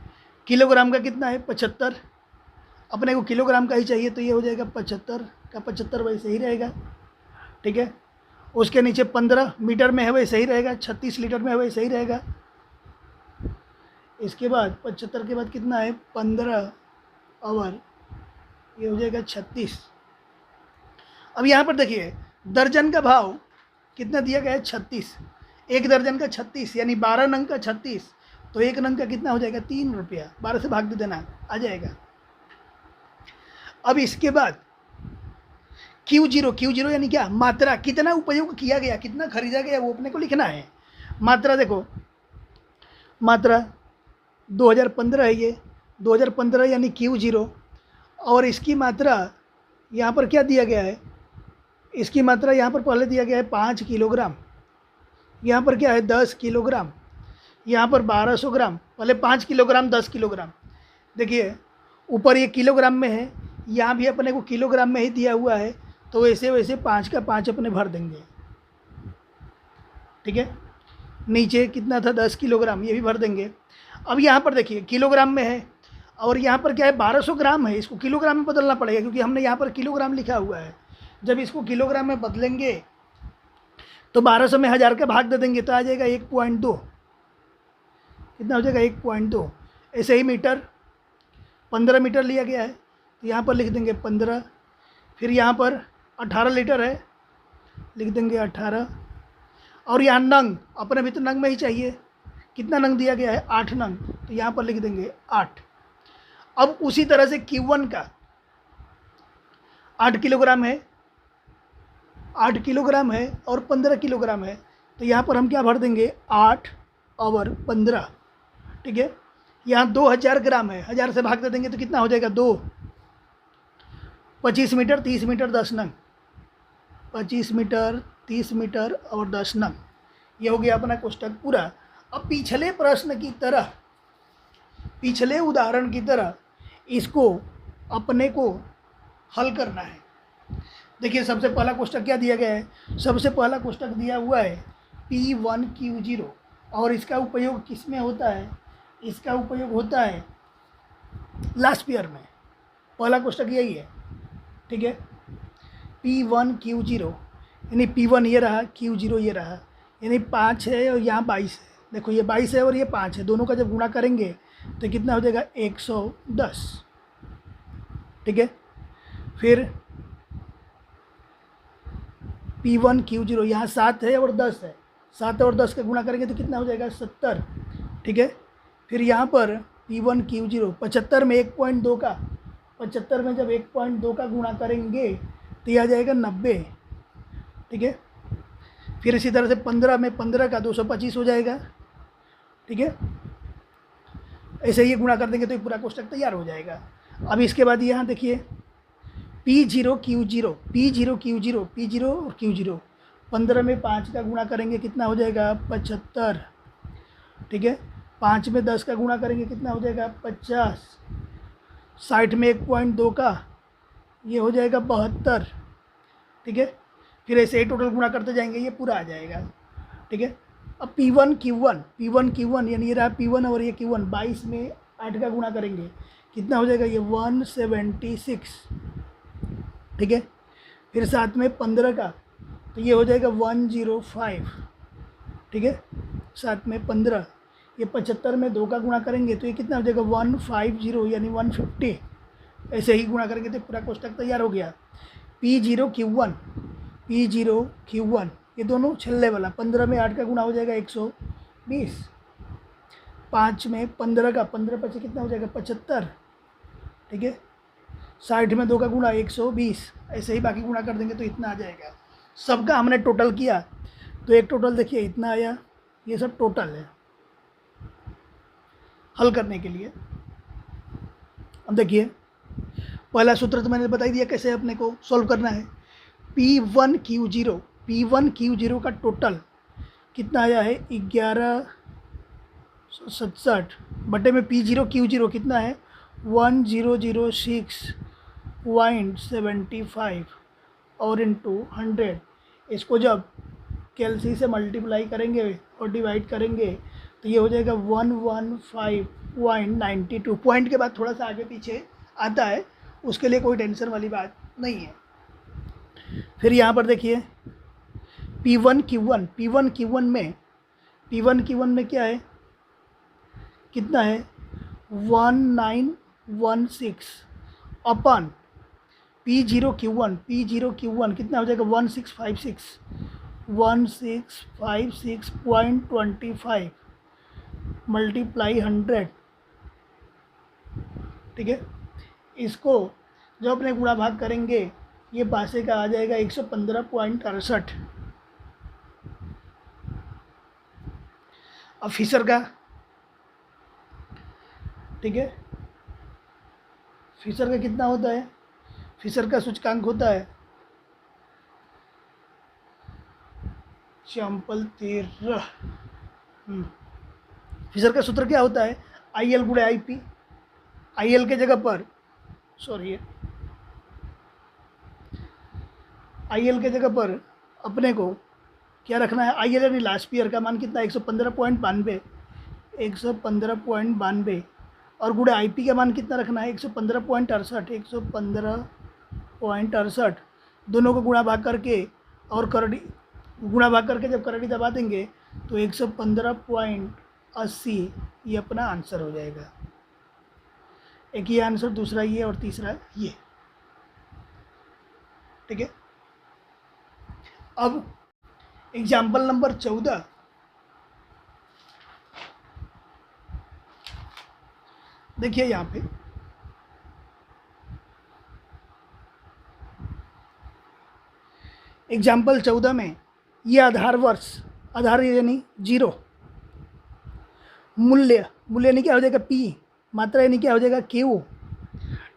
किलोग्राम का कितना है, 75। अपने को किलोग्राम का ही चाहिए, तो ये हो जाएगा 75 का 75, वैसे ही रहेगा, ठीक है। उसके नीचे 15 मीटर में है, वैसे ही रहेगा। 36 लीटर में है, वैसे ही रहेगा। इसके बाद 75 के बाद कितना है, 15 आवर, ये हो जाएगा 36। अब यहाँ पर देखिए दर्जन का भाव कितना दिया गया है, 36। 1 दर्जन का 36 यानी 12 नंग का 36, तो 1 नंग का कितना हो जाएगा, 3 रुपया। 12 से भाग दे देना, आ जाएगा। अब इसके बाद Q0 यानी क्या, मात्रा, कितना उपयोग किया गया, कितना खरीदा गया, वो अपने को लिखना है। मात्रा देखो, मात्रा 2015 है, ये 2015 यानी Q0। और इसकी मात्रा यहाँ पर क्या दिया गया है, इसकी मात्रा यहाँ पर पहले दिया गया है 5 किलोग्राम, यहाँ पर क्या है 10 किलोग्राम, यहाँ पर 1200 ग्राम। पहले 5 किलोग्राम 10 किलोग्राम, देखिए ऊपर ये किलोग्राम में है, यहाँ भी अपने को किलोग्राम में ही दिया हुआ है, तो वैसे वैसे 5 का 5 अपने भर देंगे, ठीक है। नीचे कितना था, 10 किलोग्राम, ये भी भर देंगे। अब यहाँ पर देखिए किलोग्राम में है, और यहाँ पर क्या है, 1200 ग्राम है, इसको किलोग्राम में बदलना पड़ेगा, क्योंकि हमने यहाँ पर किलोग्राम लिखा हुआ है। जब इसको किलोग्राम में बदलेंगे तो 1200 में 1000 का भाग दे देंगे, तो आ जाएगा 1.2। कितना हो जाएगा, 1.2। ऐसे ही मीटर, 15 मीटर लिया गया है, तो यहाँ पर लिख देंगे 15। फिर यहाँ पर 18 लीटर है, लिख देंगे 18। और यहाँ नंग, अपने भी तो नंग में ही चाहिए, कितना नंग दिया गया है, 8 नंग, तो यहाँ पर लिख देंगे 8। अब उसी तरह से Q1 का 8 किलोग्राम है, 8 किलोग्राम है और 15 किलोग्राम है, तो यहाँ पर हम क्या भर देंगे, 8 और 15, ठीक है। यहाँ 2000 ग्राम है, 1000 से भाग दे देंगे तो कितना हो जाएगा, 2। 25 मीटर 30 मीटर 10 नंग, 25 मीटर 30 मीटर और 10 नंग, ये हो गया अपना कोष्टक पूरा। अब पिछले प्रश्न की तरह, पिछले उदाहरण की तरह इसको अपने को हल करना है। देखिए सबसे पहला कोष्टक क्या दिया गया है, सबसे पहला कोष्टक दिया हुआ है P1Q0, और इसका उपयोग किस में होता है, इसका उपयोग होता है लास्ट पेयर में। पहला कोष्टक यही है, ठीक है। P1Q0 यानी P1 ये रहा, Q0 ये रहा, यानी 5 है और यहाँ 22 है। देखो ये 22 है और ये 5 है, दोनों का जब गुणा करेंगे तो कितना हो जाएगा, 110, ठीक है। फिर P1Q0 यहाँ 7 है और 10 है, 7 और 10 का गुणा करेंगे तो कितना हो जाएगा, 70, ठीक है। फिर यहाँ पर P1Q0 75 में 1.2 का, 75 में जब 1.2 का गुणा करेंगे तो यह आ जाएगा 90, ठीक है। फिर इसी तरह से 15 में 15 का 225 हो जाएगा, ठीक है। ऐसे ही गुणा कर देंगे तो ये पूरा कोष्टक तैयार हो जाएगा। अब इसके बाद यहाँ देखिए P0Q0 और Q0, 15 में 5 का गुणा करेंगे कितना हो जाएगा, 75, ठीक है। 5 में 10 का गुणा करेंगे कितना हो जाएगा, 50। 60 में 1.2 का, ये हो जाएगा 72, ठीक है। फिर ऐसे ही टोटल गुणा करते जाएंगे, ये पूरा आ जाएगा, ठीक है। अब P1Q1 यानी ये रहा P1 और ये Q1, 22 में 8 का गुणा करेंगे कितना हो जाएगा, ये 176, ठीक है। फिर साथ में 15 का, तो ये हो जाएगा 105, ठीक है। साथ में 15, ये 75 में 2 का गुणा करेंगे तो ये कितना हो जाएगा, 150 यानी 150। ऐसे ही गुणा करेंगे तो पूरा कोष्टक तैयार हो गया। P0Q1 ये दोनों छल्ले वाला, 15 में 8 का गुणा हो जाएगा 120, 5 में 15 का, 15 पचे कितना हो जाएगा, 75, ठीक है। 60 में 2 का गुणा 120, ऐसे ही बाकी गुणा कर देंगे तो इतना आ जाएगा। सबका हमने टोटल किया तो एक टोटल देखिए इतना आया, ये सब टोटल है हल करने के लिए। अब देखिए, पहला सूत्र तो मैंने बता ही दिया कैसे अपने को सॉल्व करना है। P1Q0 का टोटल कितना आया है 1167 बटे में P0Q0 कितना है 1006.75 और इंटू 100। इसको जब कैलसी से मल्टीप्लाई करेंगे और डिवाइड करेंगे तो ये हो जाएगा 115.92। पॉइंट के बाद थोड़ा सा आगे पीछे आता है, उसके लिए कोई टेंशन वाली बात नहीं है। फिर यहाँ पर देखिए P1Q1 में क्या है, कितना है 1916 अपन P0Q1 कितना हो जाएगा 1656.25 मल्टीप्लाई 100। ठीक है, इसको जब अपने गुणा भाग करेंगे ये पासे का आ जाएगा 115.68। अब फिशर का, ठीक है, फिशर का कितना होता है, फिशर का सूचकांक होता है एग्जाम्पल 13। फिशर का सूत्र क्या होता है IL गुणे IP। IL के जगह पर IL के जगह पर अपने को क्या रखना है, IL यानी लास्ट ईयर का मान कितना है 115.92 और गुणे IP का मान कितना रखना है 115.68। दोनों को गुणा भाग करके और जब करड़ी दबा देंगे तो 115.80 ये अपना आंसर हो जाएगा। एक ये आंसर, दूसरा ये और तीसरा ये। ठीक है, अब एग्जाम्पल नंबर 14। देखिए यहाँ पे एग्जाम्पल 14 में ये आधार यानी 0, मूल्य यानी क्या हो जाएगा P, मात्रा यानी क्या हो जाएगा Q।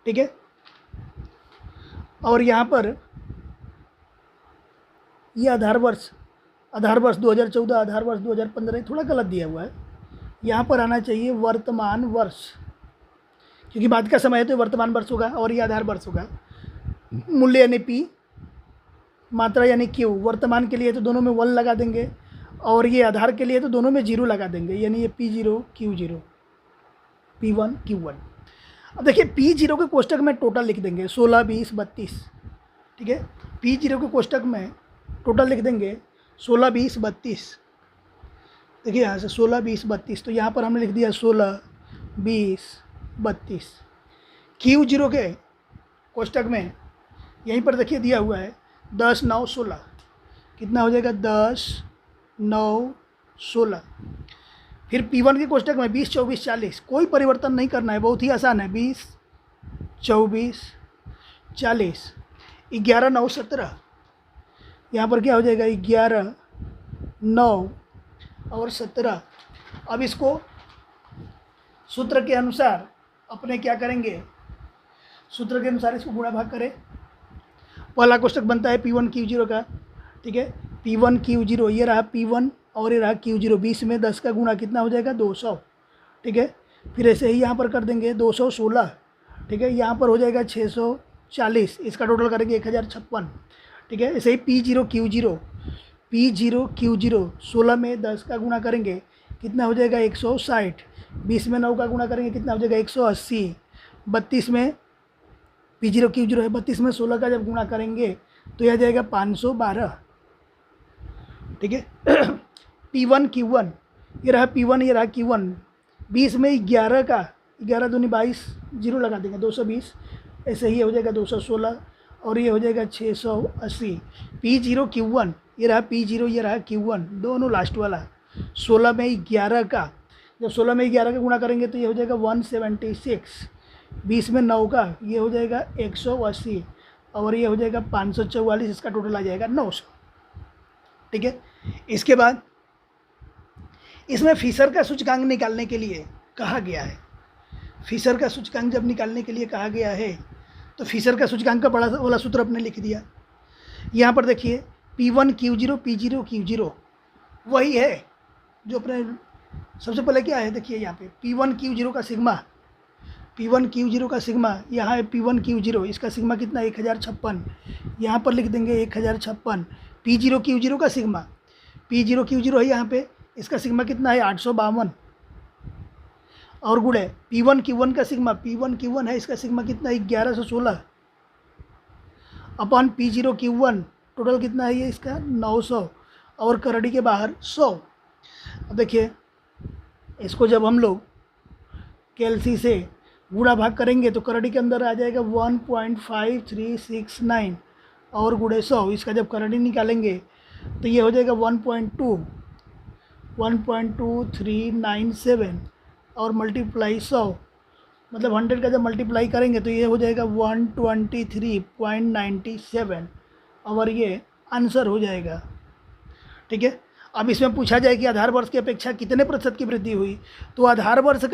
ठीक है, और यहाँ पर ये आधार वर्ष 2014, आधार वर्ष 2015 थोड़ा गलत दिया हुआ है। यहाँ पर आना चाहिए वर्तमान वर्ष, क्योंकि बाद का समय है तो वर्तमान वर्ष होगा और ये आधार वर्ष होगा। मूल्य यानी P, मात्रा यानी Q। वर्तमान के लिए तो दोनों में 1 लगा देंगे और ये आधार के लिए तो दोनों में 0 लगा देंगे, यानी ये P0Q0 P1Q1। अब देखिए P0 के कोष्टक में टोटल लिख देंगे 16, 20, 32। ठीक है, P0 के कोष्टक में टोटल लिख देंगे 16, 20, 32। देखिए यहाँ से 16, 20, 32, तो यहाँ पर हमने लिख दिया 16, 20, 32। Q0 के कोष्टक में यहीं पर देखिए दिया हुआ है 10, 9, 16। कितना हो जाएगा 10, 9, 16। फिर P1 के कोष्टक में 20, 24, 40। कोई परिवर्तन नहीं करना है, बहुत ही आसान है। 20, 24, 40, 11, 9, 17। यहाँ पर क्या हो जाएगा 11, 9 और 17। अब इसको सूत्र के अनुसार अपने क्या करेंगे, सूत्र के अनुसार इसको गुणा भाग करें। पहला कोष्टक बनता है P1Q0 का। ठीक है, P1Q0 ये रहा P1 और ये रहा Q0। 20 में 10 का गुणा कितना हो जाएगा 200। ठीक है, फिर ऐसे ही यहाँ पर कर देंगे 216। ठीक है, यहाँ पर हो जाएगा 640, इसका टोटल करेंगे 1056। ठीक है, ऐसे ही P0Q0 16 में 10 का गुणा करेंगे कितना हो जाएगा 160। 20 में 9 का गुणा करेंगे कितना हो जाएगा 180। 32 में P0Q0 है, 32 में 16 का जब गुणा करेंगे तो यह जाएगा 512। ठीक है, P1Q1 ये रहा P1, ये रहा Q1। 20 में 11 का 11 दूनी 22, 0 लगा देंगे 220। ऐसे ही हो जाएगा 216 और ये हो जाएगा 680। P0Q1 ये रहा P0, ये रहा Q1, दोनों लास्ट वाला। 16 में 11 का, जब 16 में 11 का गुणा करेंगे तो ये हो जाएगा 176। 20 में 9 का ये हो जाएगा 180 और ये हो जाएगा 544, इसका टोटल आ जाएगा 900। ठीक है, इसके बाद इसमें फिशर का सूचकांक निकालने के लिए कहा गया है। फिशर का सूचकांक जब निकालने के लिए कहा गया है तो फिशर का सूचकांक का बड़ा वाला सूत्र अपने लिख दिया। यहाँ पर देखिए P1 Q0 P0 Q0 वही है जो अपने सबसे पहले क्या है, देखिए यहाँ पे P1 Q0 का सिग्मा, P1 Q0 का सिग्मा, यहाँ है P1 Q0, इसका सिग्मा कितना 1056, यहाँ पर लिख देंगे 1056। P0 Q0 का सिग्मा, P0 Q0 है यहाँ पे, इसका सिग्मा कितना है 852 और गुणे P1 Q1 का सिग्मा, P1 Q1 है, इसका सिग्मा कितना है 1116 अपॉन P0 Q1, टोटल कितना है ये इसका 900 और करड़ी के बाहर 100। अब देखिए इसको जब हम लोग कैलसी से गुणा भाग करेंगे तो करड़ी के अंदर आ जाएगा 1.5369 और गुणे 100, इसका जब करड़ी निकालेंगे तो ये हो जाएगा 1.2397 और मल्टीप्लाई 100, मतलब 100 का जब मल्टीप्लाई करेंगे तो ये हो जाएगा 123.97 और ये आंसर हो जाएगा। ठीक है, अब इसमें पूछा जाए कि आधार वर्ष की अपेक्षा कितने प्रतिशत की वृद्धि हुई, तो आधार वर्ष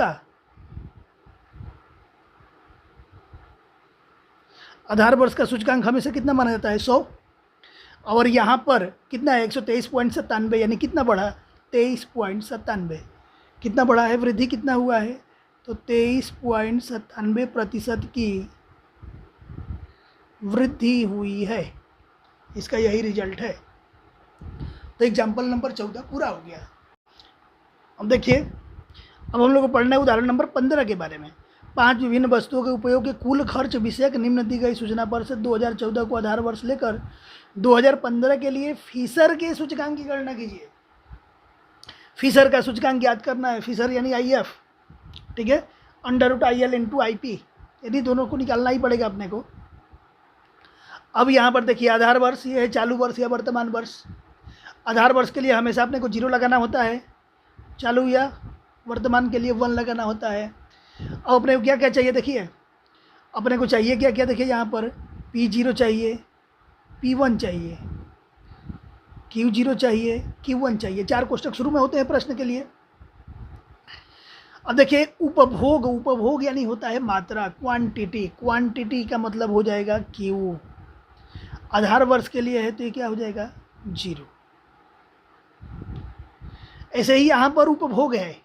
का सूचकांक हमेशा कितना माना जाता है 100 और यहाँ पर कितना है 123.97, यानी कितना बढ़ा 23.97, कितना बढ़ा है, वृद्धि कितना हुआ है, तो 23.97% की वृद्धि हुई है, इसका यही रिजल्ट है। तो एग्जाम्पल नंबर 14 पूरा हो गया। अब देखिए अब हम लोग को पढ़ना है उदाहरण नंबर 15 के बारे में। 5 विभिन्न वस्तुओं के उपयोग के कुल खर्च विषयक निम्न दी गई सूचना पर से 2014 को आधार वर्ष लेकर 2015 के लिए फिशर के सूचकांक की गणना कीजिए। फिशर का सूचकांक याद करना है, फिशर यानी IF, ठीक है, √IL × IP, यानी दोनों को निकालना ही पड़ेगा अपने को। अब यहाँ पर देखिए आधार वर्ष ये है चालू वर्ष या वर्तमान वर्ष। आधार वर्ष के लिए हमेशा अपने को 0 लगाना होता है, चालू या वर्तमान के लिए 1 लगाना होता है। अब अपने को क्या क्या चाहिए, देखिए अपने को चाहिए क्या क्या, देखिए यहाँ पर P0 चाहिए, P1 चाहिए, Q0 चाहिए, Q1 चाहिए। 4 कोष्टक शुरू में होते हैं प्रश्न के लिए। अब देखिए उपभोग यानी होता है मात्रा, क्वांटिटी का मतलब हो जाएगा Q। आधार वर्ष के लिए है तो ये क्या हो जाएगा 0। ऐसे ही यहाँ पर उपभोग है,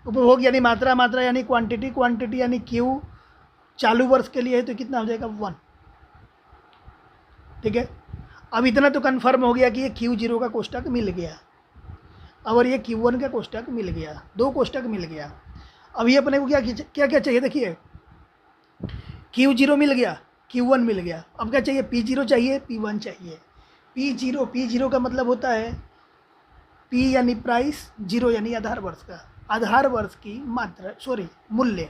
उपभोग यानी मात्रा यानी क्वांटिटी यानी Q। चालू वर्ष के लिए है तो कितना हो जाएगा 1। ठीक है, अब इतना तो कन्फर्म हो गया कि ये Q0 का कोष्टक मिल गया और ये Q1 का कोष्टक मिल गया, 2 कोष्टक मिल गया। अब ये अपने को क्या क्या चाहिए, देखिए Q0 मिल गया, Q1 मिल गया, अब क्या चाहिए P0 चाहिए, P1 चाहिए। P0 का मतलब होता है P यानी प्राइस, 0 यानी आधार वर्ष का, आधार वर्ष की मात्रा मूल्य,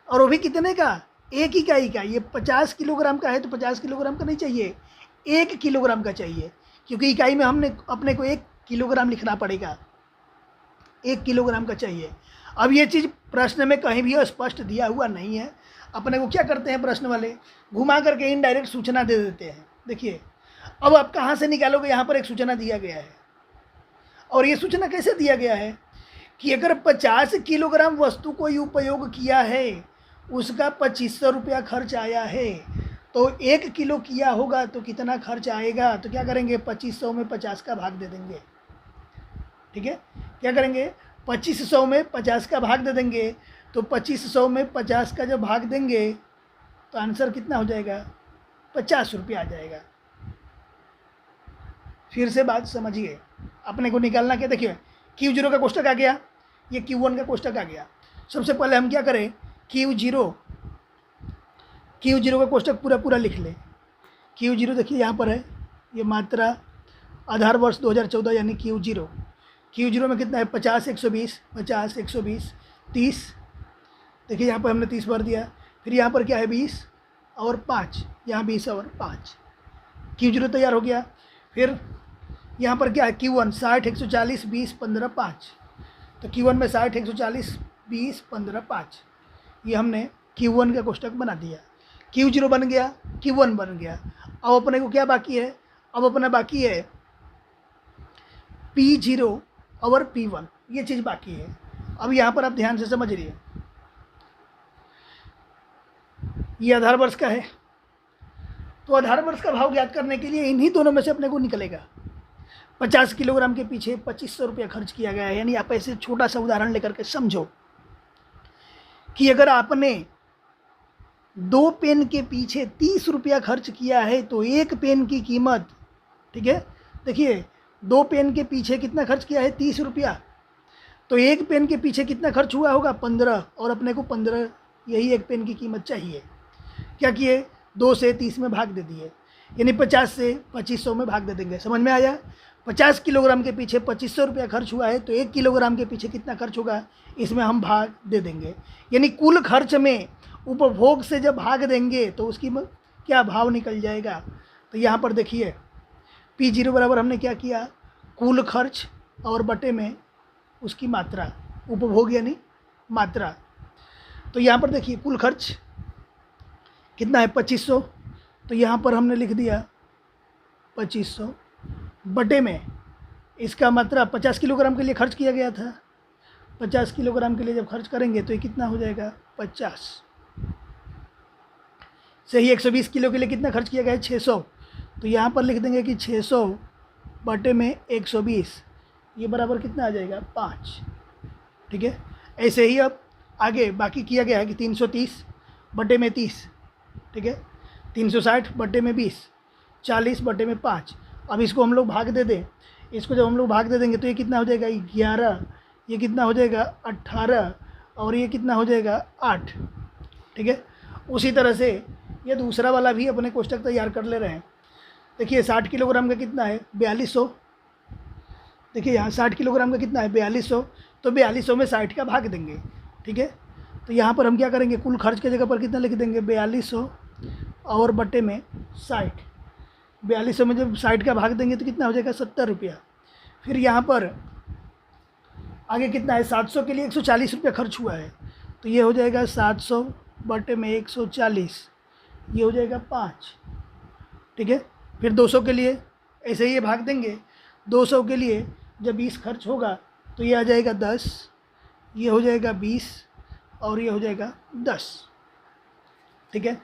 और वो भी कितने का, 1 इकाई का। ये 50 किलोग्राम का है तो 50 किलोग्राम का नहीं चाहिए, 1 किलोग्राम का चाहिए, क्योंकि इकाई में हमने अपने को 1 किलोग्राम लिखना पड़ेगा, 1 किलोग्राम का चाहिए। अब ये चीज़ प्रश्न में कहीं भी स्पष्ट दिया हुआ नहीं है। अपने को क्या करते हैं प्रश्न वाले, घुमा करके इनडायरेक्ट सूचना दे देते हैं। देखिए अब आप कहाँ से निकालोगे, यहाँ पर एक सूचना दिया गया है, और ये सूचना कैसे दिया गया है कि अगर 50 किलोग्राम वस्तु को उपयोग किया है, उसका 2500 रुपया खर्च आया है, तो 1 किलो किया होगा तो कितना खर्च आएगा, तो क्या करेंगे 2500 में 50 का भाग दे देंगे। ठीक है, क्या करेंगे 2500 में 50 का भाग दे देंगे, तो 2500 में 50 का जब भाग देंगे तो आंसर कितना हो जाएगा 50 रुपया आ जाएगा। फिर से बात समझिए, अपने को निकालना क्या, देखिए Q0 का कोष्टक आ गया, ये Q1 का कोष्टक आ गया। सबसे पहले हम क्या करें, Q0 का कोष्टक पूरा लिख लें। Q0 देखिए यहाँ पर है, ये मात्रा आधार वर्ष 2014 यानी Q0 में कितना है 50 120 50 120 30, देखिए यहाँ पर हमने 30 भर दिया। फिर यहाँ पर क्या है 20 और 5, यहाँ 20 और 5, Q0 तैयार हो गया। फिर यहाँ पर क्या है Q1 60 140 20 15 5, तो Q1 में 60 140 20 15 5, ये हमने Q1 का कोष्टक बना दिया। Q0 बन गया, Q1 बन गया। अब अपने को क्या बाकी है, अब अपना बाकी है P0 और P1, ये चीज़ बाकी है। अब यहाँ पर आप ध्यान से समझ रहिए, ये आधार वर्ष का है। तो आधार वर्ष का भाव ज्ञात करने के लिए इन्हीं दोनों में से अपने को निकलेगा। 50 किलोग्राम के पीछे 2500 रुपया खर्च किया गया है। यानी आप ऐसे छोटा सा उदाहरण लेकर के समझो कि अगर आपने 2 पेन के पीछे 30 रुपया खर्च किया है तो एक पेन की कीमत, ठीक है, देखिए 2 पेन के पीछे कितना खर्च किया है 30 रुपया, तो एक पेन के पीछे कितना खर्च हुआ होगा 15, और अपने को 15 यही एक पेन की कीमत चाहिए। क्या किए, 2 से 30 में भाग दे दिए, यानी 50 से 2500 में भाग दे देंगे। समझ में आया? 50 किलोग्राम के पीछे 2500 रुपया खर्च हुआ है तो 1 किलोग्राम के पीछे कितना खर्च होगा, इसमें हम भाग दे देंगे। यानी कुल खर्च में उपभोग से जब भाग देंगे तो उसकी क्या भाव निकल जाएगा। तो यहाँ पर देखिए P0 बराबर हमने क्या किया, कुल खर्च और बटे में उसकी मात्रा, उपभोग यानी मात्रा। तो यहाँ पर देखिए कुल खर्च कितना है 2500, तो यहाँ पर हमने लिख दिया 2500 बटे में इसका मात्रा 50 किलोग्राम के लिए खर्च किया गया था। 50 किलोग्राम के लिए जब खर्च करेंगे तो ये कितना हो जाएगा 50 से ही 120 किलो के लिए कितना खर्च किया गया है 600, तो यहाँ पर लिख देंगे कि 600 बटे में 120, ये बराबर कितना आ जाएगा 5। ठीक है, ऐसे ही अब आगे बाकी किया गया है कि 330 बटे में 30, ठीक है, 360 बटे में 20, 40 बटे में 5। अब इसको हम लोग भाग दे दें, इसको जब हम लोग भाग दे देंगे तो ये कितना हो जाएगा 11, ये कितना हो जाएगा 18, और ये कितना हो जाएगा 8। ठीक है, उसी तरह से ये दूसरा वाला भी अपने कोष्टक तैयार कर ले रहे हैं। देखिए 60 किलोग्राम का कितना है 4200, देखिए यहाँ 60 किलोग्राम का कितना है 4200, तो 4200 में 60 का भाग देंगे। ठीक है, तो यहाँ पर हम क्या करेंगे, कुल खर्च की जगह पर कितना लिख देंगे 4200 और बटे में 60। 4200 में जब 60 का भाग देंगे तो कितना हो जाएगा 70 रुपया। फिर यहाँ पर आगे कितना है 700 के लिए 140 रुपया खर्च हुआ है, तो ये हो जाएगा 700 बटे में 140, ये हो जाएगा 5। ठीक है, फिर 200 के लिए ऐसे ही ये भाग देंगे। 200 के लिए जब 20 खर्च होगा तो ये आ जाएगा 10, ये हो जाएगा 20 और ये हो जाएगा 10। ठीक है,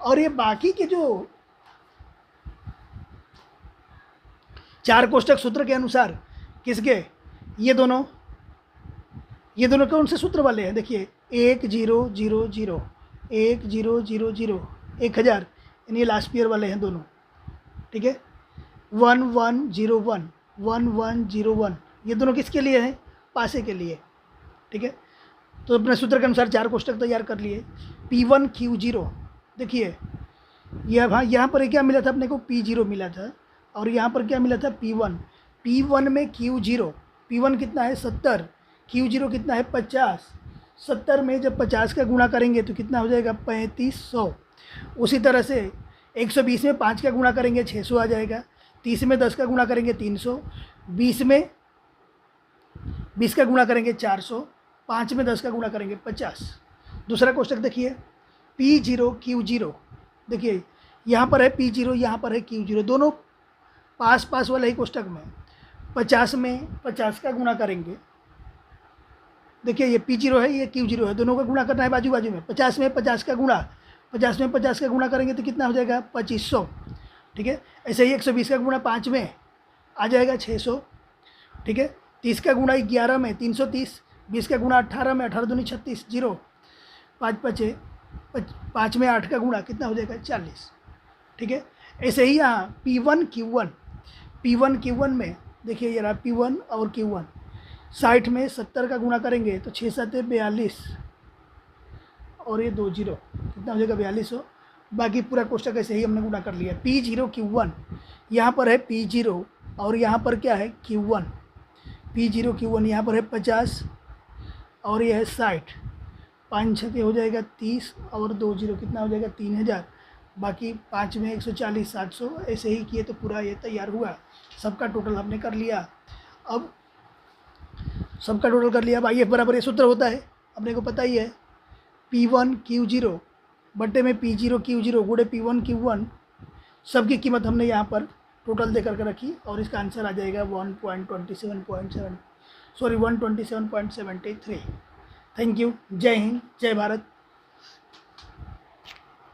और ये बाकी के जो 4 कोष्टक सूत्र के अनुसार किसके, ये दोनों कौन से सूत्र वाले हैं, देखिए 1000 1000 1000, यानी लास्ट ईयर वाले हैं दोनों। ठीक है, 1101 1101, ये दोनों किसके लिए हैं, पासे के लिए। ठीक है, तो अपने सूत्र के अनुसार 4 कोष्टक तैयार कर लिए। P1 Q0, देखिए यहाँ पर क्या मिला था अपने को P0 मिला था, और यहाँ पर क्या मिला था P1। P1 में Q0, P1 कितना है 70, Q0 कितना है 50। 70 में जब 50 का गुणा करेंगे तो कितना हो जाएगा 3500। उसी तरह से 120 में 5 का गुणा करेंगे 600 आ जाएगा। 30 में 10 का गुणा करेंगे 300, 20 में 20 का गुणा करेंगे 400, 5 में 10 का गुणा करेंगे 50। दूसरा कोष्टक देखिए P0 Q0, देखिए यहाँ पर है P0, यहाँ पर है Q0, दोनों पास पास वाले ही कोष्टक में 50 में 50 का गुणा करेंगे। देखिए ये P0 है, ये Q0 है, दोनों का गुणा करना है बाजू बाजू में। 50 में 50 का गुणा, 50 में 50 का गुणा करेंगे तो कितना हो जाएगा 2500। ठीक है, ऐसे ही 120 का गुणा 5 में आ जाएगा 600। ठीक है, 30 का गुणा 11 में 330, 20 का गुणा 18 में 18 दूनी 36, 0 5 5 5 में 8 का गुणा कितना हो जाएगा 40। ठीक है, ऐसे ही यहाँ P1 Q1 में देखिए ये रहा P1 और Q1। 60 में 70 का गुणा करेंगे तो 6 7 42, और ये 2 0, कितना हो जाएगा 4200। बाकी पूरा कोष्टक ऐसे ही हमने गुणा कर लिया। P0 Q1, यहाँ पर है P0 और यहाँ पर क्या है Q1। P0 Q1 यहाँ पर है 50 और ये है 60, 5 6 हो जाएगा 30 और 2 0 कितना हो जाएगा 3000। बाकी 5 में 140 700, ऐसे ही किए तो पूरा ये तैयार हुआ। सबका टोटल हमने कर लिया। अब सबका टोटल कर लिया। अब IF बराबर ये सूत्र होता है, अपने को पता ही है, P1 Q0 बटे में P0 Q0 गुणे P1 Q1। सबकी कीमत हमने यहाँ पर टोटल दे करके रखी और इसका आंसर आ जाएगा 127.73। थैंक यू, जय हिंद, जय भारत।